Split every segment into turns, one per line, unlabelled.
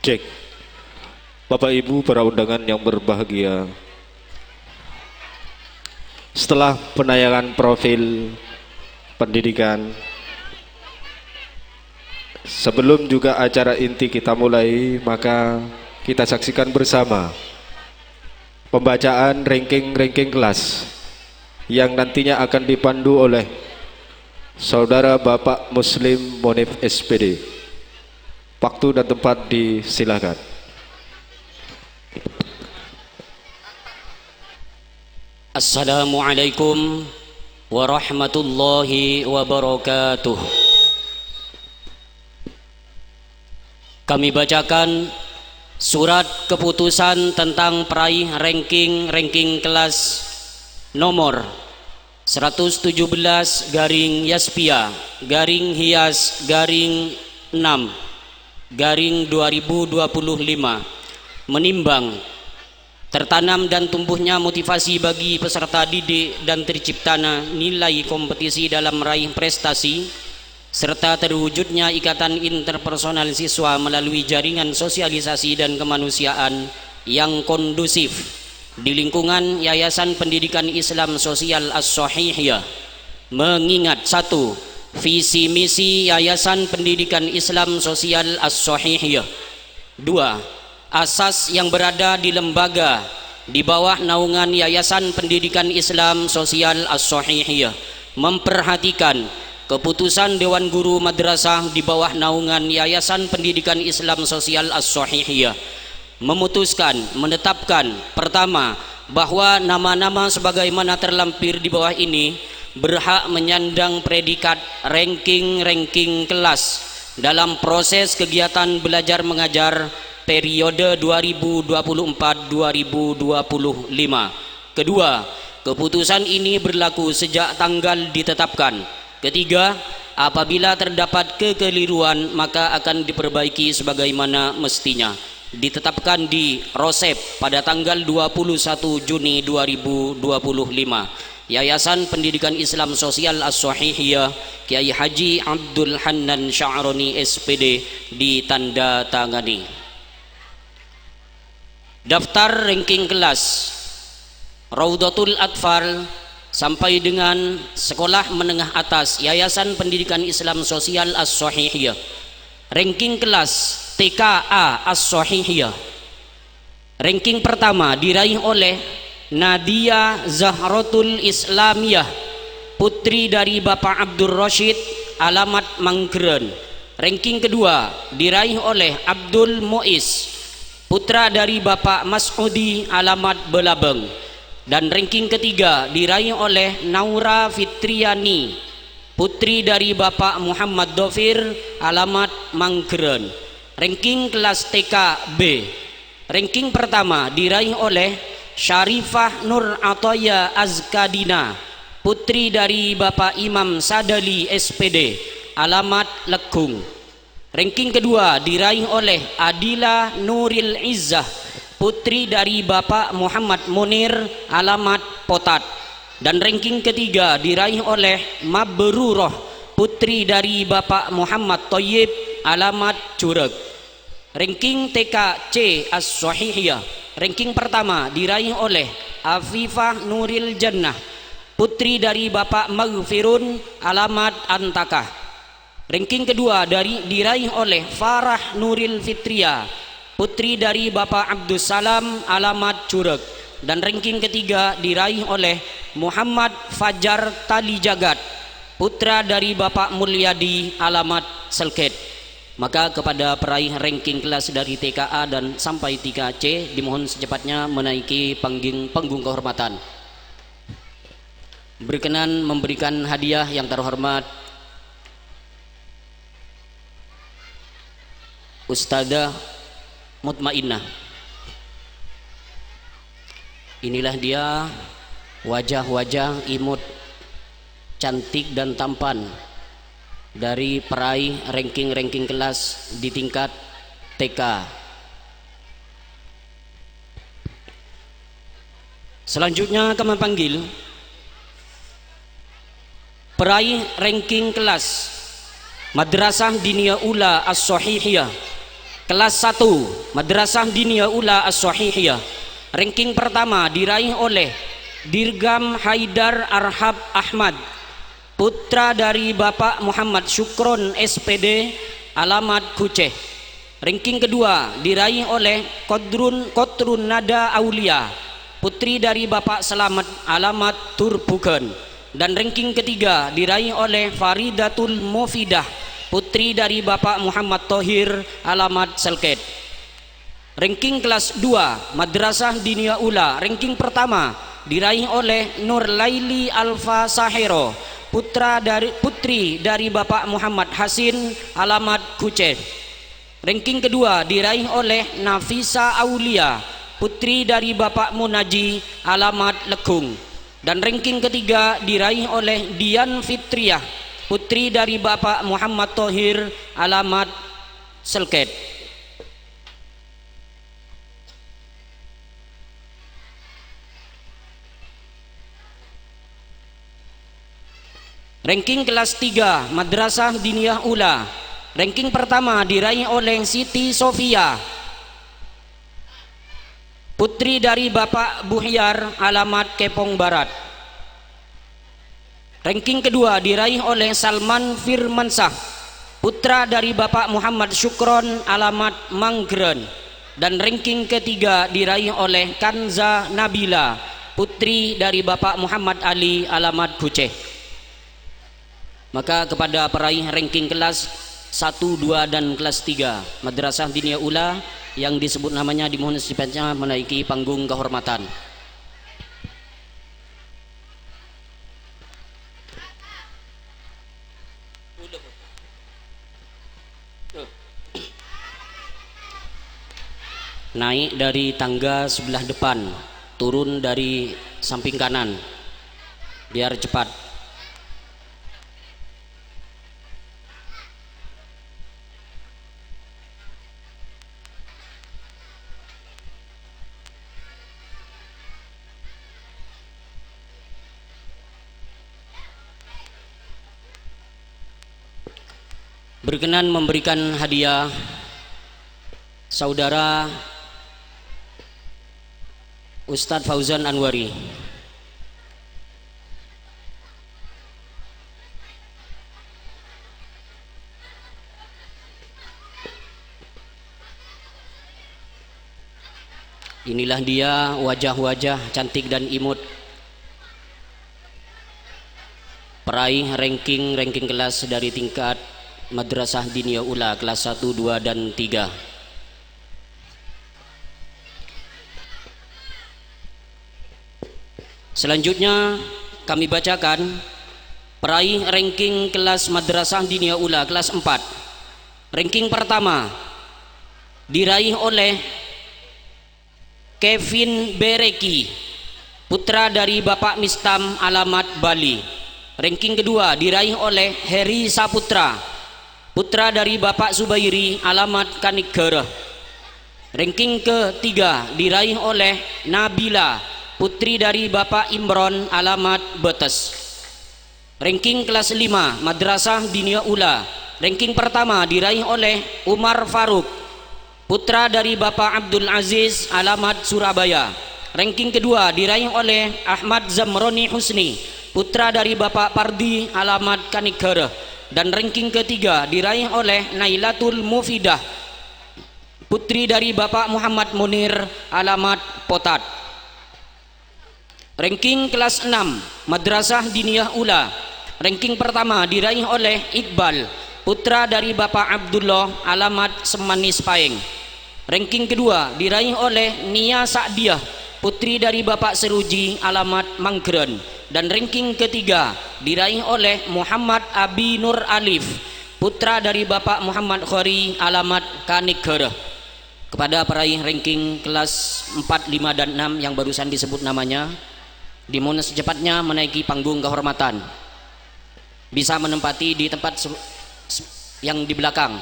Cek. Bapak Ibu para undangan yang berbahagia, setelah penayangan profil pendidikan, sebelum juga acara inti kita mulai, maka kita saksikan bersama pembacaan ranking-ranking kelas yang nantinya akan dipandu oleh Saudara Bapak Muslim Monif SPD. Waktu dan tempat disilakan.
Assalamualaikum warahmatullahi wabarakatuh. Kami bacakan surat keputusan tentang peraih ranking kelas nomor 117 garing Yaspia garing Hias garing 6 garing 2025, menimbang tertanam dan tumbuhnya motivasi bagi peserta didik dan terciptanya nilai kompetisi dalam meraih prestasi serta terwujudnya ikatan interpersonal siswa melalui jaringan sosialisasi dan kemanusiaan yang kondusif di lingkungan Yayasan Pendidikan Islam Sosial As-Sahihiyah, mengingat satu, visi misi Yayasan Pendidikan Islam Sosial As-Sahihiyah. Dua, asas yang berada di lembaga di bawah naungan Yayasan Pendidikan Islam Sosial As-Sahihiyah memperhatikan keputusan Dewan Guru Madrasah di bawah naungan Yayasan Pendidikan Islam Sosial As-Sahihiyah memutuskan menetapkan pertama, bahwa nama-nama sebagaimana terlampir di bawah ini berhak menyandang predikat ranking kelas dalam proses kegiatan belajar mengajar periode 2024-2025. Kedua, keputusan ini berlaku sejak tanggal ditetapkan. Ketiga, apabila terdapat kekeliruan maka akan diperbaiki sebagaimana mestinya. Ditetapkan di Rosep pada tanggal 21 Juni 2025. Yayasan Pendidikan Islam Sosial As-Sahihiyah Kiai Haji Abdul Hannan Sya'roni SPD ditandatangani. Daftar ranking kelas Raudatul Atfal sampai dengan sekolah menengah atas Yayasan Pendidikan Islam Sosial As-Sahihiyah. Ranking kelas TKA As-Sahihiyah. Ranking pertama diraih oleh Nadia Zahratul Islamiyah, putri dari Bapak Abdul Rashid, alamat Mangkeren. Ranking kedua diraih oleh Abdul Muiz, putra dari Bapak Mas'udi, alamat Belabeng. Dan ranking ketiga diraih oleh Naura Fitriani, putri dari Bapak Muhammad Dofir, alamat Mangkeren. Ranking kelas TK B. Ranking pertama diraih oleh Syarifah Nur Atoya Azkadina, putri dari Bapak Imam Sadali SPD, alamat Lekung. Ranking kedua diraih oleh Adila Nuril Izzah, putri dari Bapak Muhammad Munir, alamat Potat. Dan ranking ketiga diraih oleh Mabruroh, putri dari Bapak Muhammad Toyib, alamat Cureg. Ranking TKC As-Sahihiyah. Ranking pertama diraih oleh Afifah Nuril Jannah, putri dari Bapak Maghfirun, alamat Antakah. Ranking kedua diraih oleh Farah Nuril Fitria, putri dari Bapak Abdus Salam, alamat Cureg. Dan ranking ketiga diraih oleh Muhammad Fajar Tali Jagat, putra dari Bapak Mulyadi, alamat Selket. Maka kepada peraih ranking kelas dari TKA dan sampai 3C dimohon secepatnya menaiki panggung kehormatan. Berkenan memberikan hadiah yang terhormat Ustadzah Mutmainnah. Inilah dia wajah-wajah imut cantik dan tampan dari peraih ranking kelas di tingkat TK. Selanjutnya kami panggil peraih ranking kelas Madrasah Diniyah Ula As-Sahihiyah Kelas 1 Madrasah Diniyah Ula As-Sahihiyah. Ranking pertama diraih oleh Dirgam Haidar Arhab Ahmad, putra dari Bapak Muhammad Syukron SPD, alamat Kuceh. Ranking kedua diraih oleh Kotrun Nada Aulia, putri dari Bapak Selamat, alamat Turpuken. Dan ranking ketiga diraih oleh Faridatul Mufidah, putri dari Bapak Muhammad Tohir, alamat Selket. Ranking kelas 2 Madrasah Diniyah Ula. Ranking pertama diraih oleh Nur Laili Alfa Sahero, putri dari Bapak Muhammad Hasin, alamat Kuceh. Ranking kedua diraih oleh Nafisa Aulia, putri dari Bapak Munaji, alamat Lekung. Dan ranking ketiga diraih oleh Dian Fitriah, putri dari Bapak Muhammad Tohir, alamat Selket. Ranking kelas 3 Madrasah Diniyah Ula. Ranking pertama diraih oleh Siti Sofia, putri dari Bapak Buhyar, alamat Kepong Barat. Ranking kedua diraih oleh Salman Firmansah, putra dari Bapak Muhammad Syukron, alamat Manggren. Dan ranking ketiga diraih oleh Kanza Nabila, putri dari Bapak Muhammad Ali, alamat Kuceh. Maka kepada peraih ranking kelas 1, 2 dan kelas 3 Madrasah Diniyah Ula yang disebut namanya dimohon secepatnya menaiki panggung kehormatan. Naik dari tangga sebelah depan, turun dari samping kanan, biar cepat. Berkenan memberikan hadiah saudara Ustadz Fauzan Anwari. Inilah dia wajah-wajah cantik dan imut peraih ranking kelas dari tingkat Madrasah Diniyah Ula kelas 1, 2 dan 3. Selanjutnya kami bacakan peraih ranking kelas Madrasah Diniyah Ula kelas 4. Ranking pertama diraih oleh Kevin Bereki, putra dari Bapak Mistam, alamat Bali. Ranking kedua diraih oleh Heri Saputra, putra dari Bapak Subairi, alamat Kanikgereh. Ranking ketiga diraih oleh Nabila, putri dari Bapak Imron, alamat Betes. Ranking kelas 5 Madrasah Diniyah Ula. Ranking pertama diraih oleh Umar Faruk, putra dari Bapak Abdul Aziz, alamat Surabaya. Ranking kedua diraih oleh Ahmad Zamroni Husni, putra dari Bapak Pardi, alamat Kanikgereh. Dan ranking ketiga diraih oleh Nailatul Mufidah, putri dari Bapak Muhammad Munir, alamat Potat. Ranking kelas 6 Madrasah Diniyah Ula. Ranking pertama diraih oleh Iqbal, putra dari Bapak Abdullah, alamat Semanis Paeng. Ranking kedua diraih oleh Nia Sa'diah, putri dari Bapak Seruji, alamat Manggren. Dan ranking ketiga diraih oleh Muhammad Abi Nur Alif, putra dari Bapak Muhammad Khori, alamat Kanikgereh. Kepada peraih ranking kelas 4, 5 dan 6 yang barusan disebut namanya, dimohon secepatnya menaiki panggung kehormatan. Bisa menempati di tempat yang di belakang.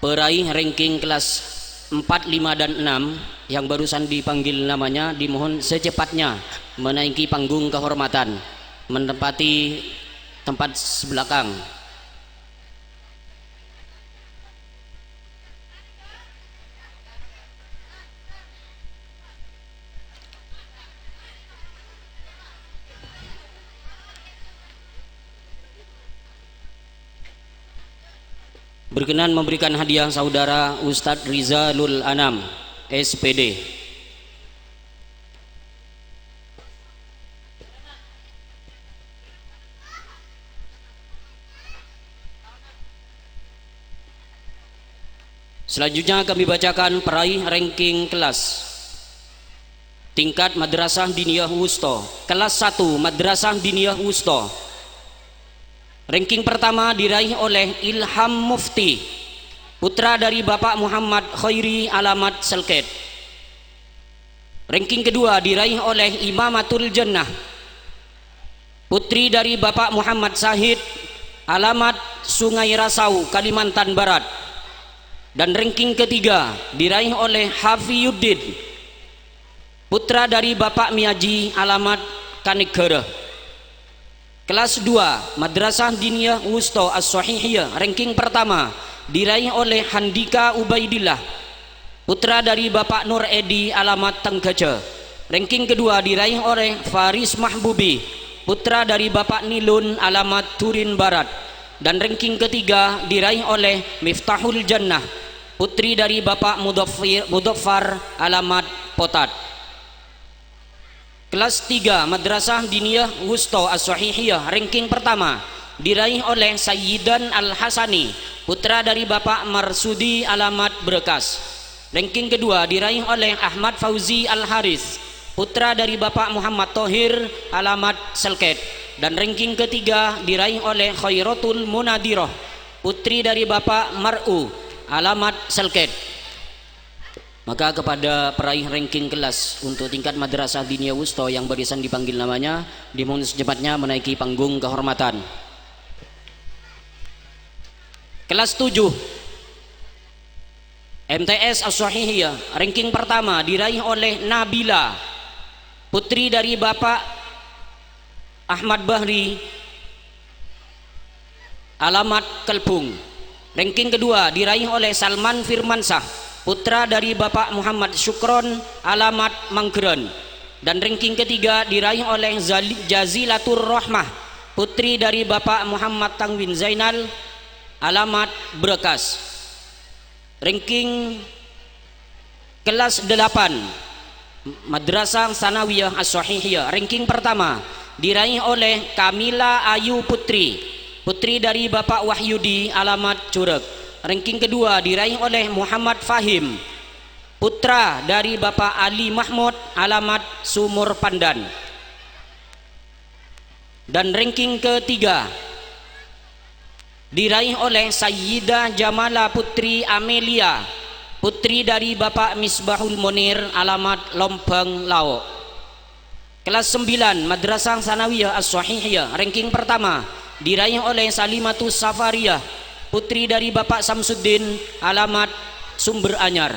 peraih ranking kelas 4, 5, dan 6 yang barusan dipanggil namanya dimohon secepatnya menaiki panggung kehormatan, menempati tempat sebelakang. Berkenan memberikan hadiah saudara Ustadz Rizalul Anam, SPD. Selanjutnya kami bacakan peraih ranking kelas tingkat Madrasah Diniyah Wusta, kelas 1 Madrasah Diniyah Wusta. Ranking pertama diraih oleh Ilham Mufti, putra dari Bapak Muhammad Khairi alamat Selket. Ranking kedua diraih oleh Imamatul Jannah, putri dari Bapak Muhammad Sahid alamat Sungai Rasau, Kalimantan Barat. Dan ranking ketiga diraih oleh Hafiyuddin, putra dari Bapak Miaji alamat Kanigara. Kelas 2 Madrasah Diniyah Wusta As-Sahihiyah, ranking pertama diraih oleh Handika Ubaidillah, putra dari Bapak Nur Edi alamat Tenggaja. Ranking kedua diraih oleh Faris Mahbubi, putra dari Bapak Nilun alamat Turin Barat. Dan ranking ketiga diraih oleh Miftahul Jannah, putri dari Bapak Mudaffar alamat Potat. Kelas 3 Madrasah Diniyah Wusta As-Sahihiyah, ranking pertama diraih oleh Sayyidan Al-Hasani, putra dari Bapak Marsudi alamat Berkas. Ranking kedua diraih oleh Ahmad Fauzi Al-Haris, putra dari Bapak Muhammad Thohir alamat Selket. Dan ranking ketiga diraih oleh Khairatul Munadiroh, putri dari Bapak Mar'u alamat Selket. Maka kepada peraih ranking kelas untuk tingkat Madrasah Diniyah Wusta yang barusan dipanggil namanya dimohon secepatnya menaiki panggung kehormatan. Kelas 7 MTS As-Sahihiyah, ranking pertama diraih oleh Nabila, putri dari Bapak Ahmad Bahri alamat Kelpung. Ranking kedua diraih oleh Salman Firmansah, putra dari Bapak Muhammad Syukron alamat Manggeran. Dan ranking ketiga diraih oleh Jazilatur Rahmah, putri dari Bapak Muhammad Tangwin Zainal alamat Berkas. Ranking kelas 8 Madrasah Sanawiyah As-Sahihiyah, ranking pertama diraih oleh Kamila Ayu Putri, putri dari Bapak Wahyudi alamat Curug. Ranking kedua diraih oleh Muhammad Fahim, putra dari Bapak Ali Mahmud alamat Sumur Pandan. Dan ranking ketiga diraih oleh Sayyidah Jamala Putri Amelia, putri dari Bapak Misbahul Munir alamat Lombang Lao. Kelas 9 Madrasah Sanawiyah As-Sahihiyah, ranking pertama diraih oleh Salimatus Safariyah, putri dari Bapak Samsuddin alamat Sumber Anyar.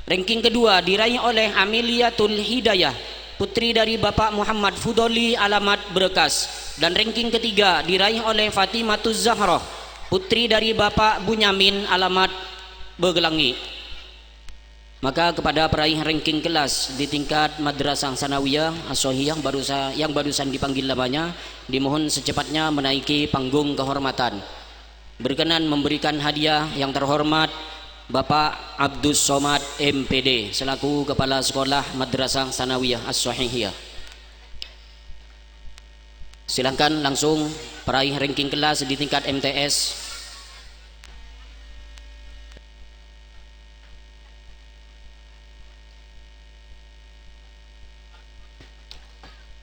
Ranking kedua diraih oleh Ameliatul Hidayah, putri dari Bapak Muhammad Fudoli alamat Berkas. Dan ranking ketiga diraih oleh Fatimatuz Zahroh, putri dari Bapak Bunyamin alamat Begelangi. Maka kepada peraih ranking kelas di tingkat Madrasah Sanawiyah As-Sahihiyah yang barusan dipanggil namanya dimohon secepatnya menaiki panggung kehormatan. Berkenan memberikan hadiah yang terhormat Bapak Abdus Somad MPD selaku Kepala Sekolah Madrasah Sanawiyah As-Sahihiyah. Silahkan langsung peraih ranking kelas di tingkat MTS.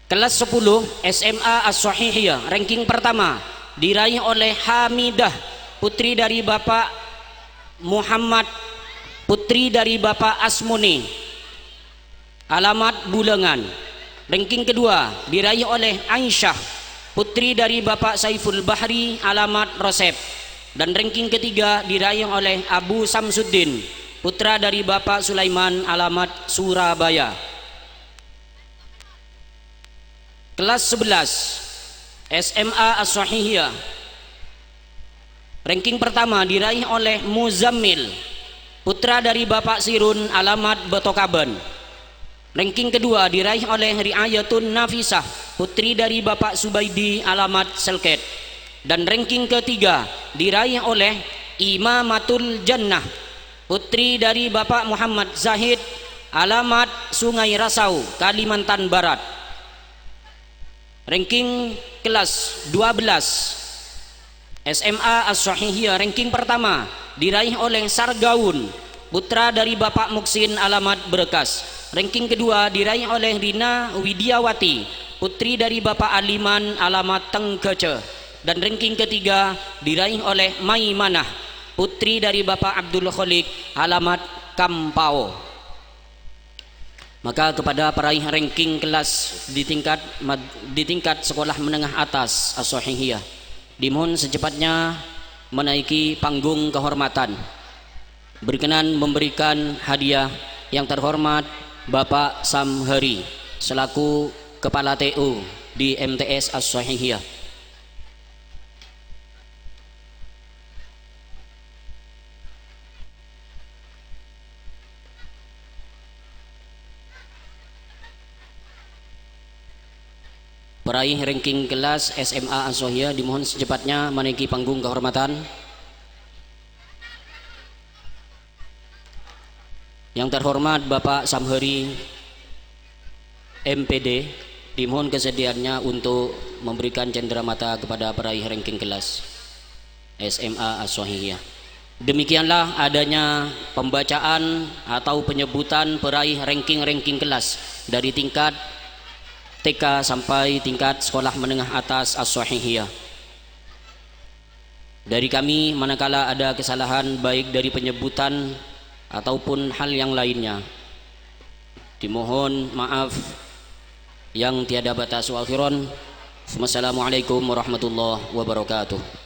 Kelas 10 SMA As-Sahihiyah, ranking pertama diraih oleh Hamidah, putri dari Bapak Muhammad, putri dari Bapak Asmuni alamat Bulengan. Ranking kedua diraih oleh Aisyah, putri dari Bapak Saiful Bahri alamat Rosep. Dan ranking ketiga diraih oleh Abu Samsuddin, putra dari Bapak Sulaiman, alamat Surabaya. Kelas 11 SMA As-Sahihiyah, ranking pertama diraih oleh Muzammil, putra dari Bapak Sirun, alamat Betokaban. Ranking kedua diraih oleh Riayatun Nafisah, putri dari Bapak Subaidi, alamat Selket. Dan ranking ketiga diraih oleh Imamatul Jannah, putri dari Bapak Muhammad Zahid, alamat Sungai Rasau, Kalimantan Barat. Ranking kelas 12 SMA As-Sahihiyah, ranking pertama diraih oleh Sargaun, putra dari Bapak Muksin, alamat Berkas. Ranking kedua diraih oleh Rina Widiawati, putri dari Bapak Aliman, alamat Tenggece. Dan ranking ketiga diraih oleh Maimanah, putri dari Bapak Abdul Khalik, alamat Kampao. Maka kepada peraih ranking kelas di tingkat sekolah menengah atas As-Sahihiyah, dimohon secepatnya menaiki panggung kehormatan. Berkenan memberikan hadiah yang terhormat Bapak Samheri selaku Kepala TU di MTS As-Sahihiyah. Peraih ranking kelas SMA As-Sahihiyah dimohon secepatnya menaiki panggung kehormatan. Yang terhormat Bapak Samheri MPD, dimohon kesediaannya untuk memberikan cenderamata kepada peraih ranking kelas SMA As-Sahihiyah. Demikianlah adanya pembacaan atau penyebutan peraih ranking kelas dari tingkat TK sampai tingkat sekolah menengah atas As-Sahihiyah. Dari kami, manakala ada kesalahan baik dari penyebutan ataupun hal yang lainnya, dimohon maaf yang tiada batas. Wa akhiran, wassalamualaikum warahmatullahi wabarakatuh.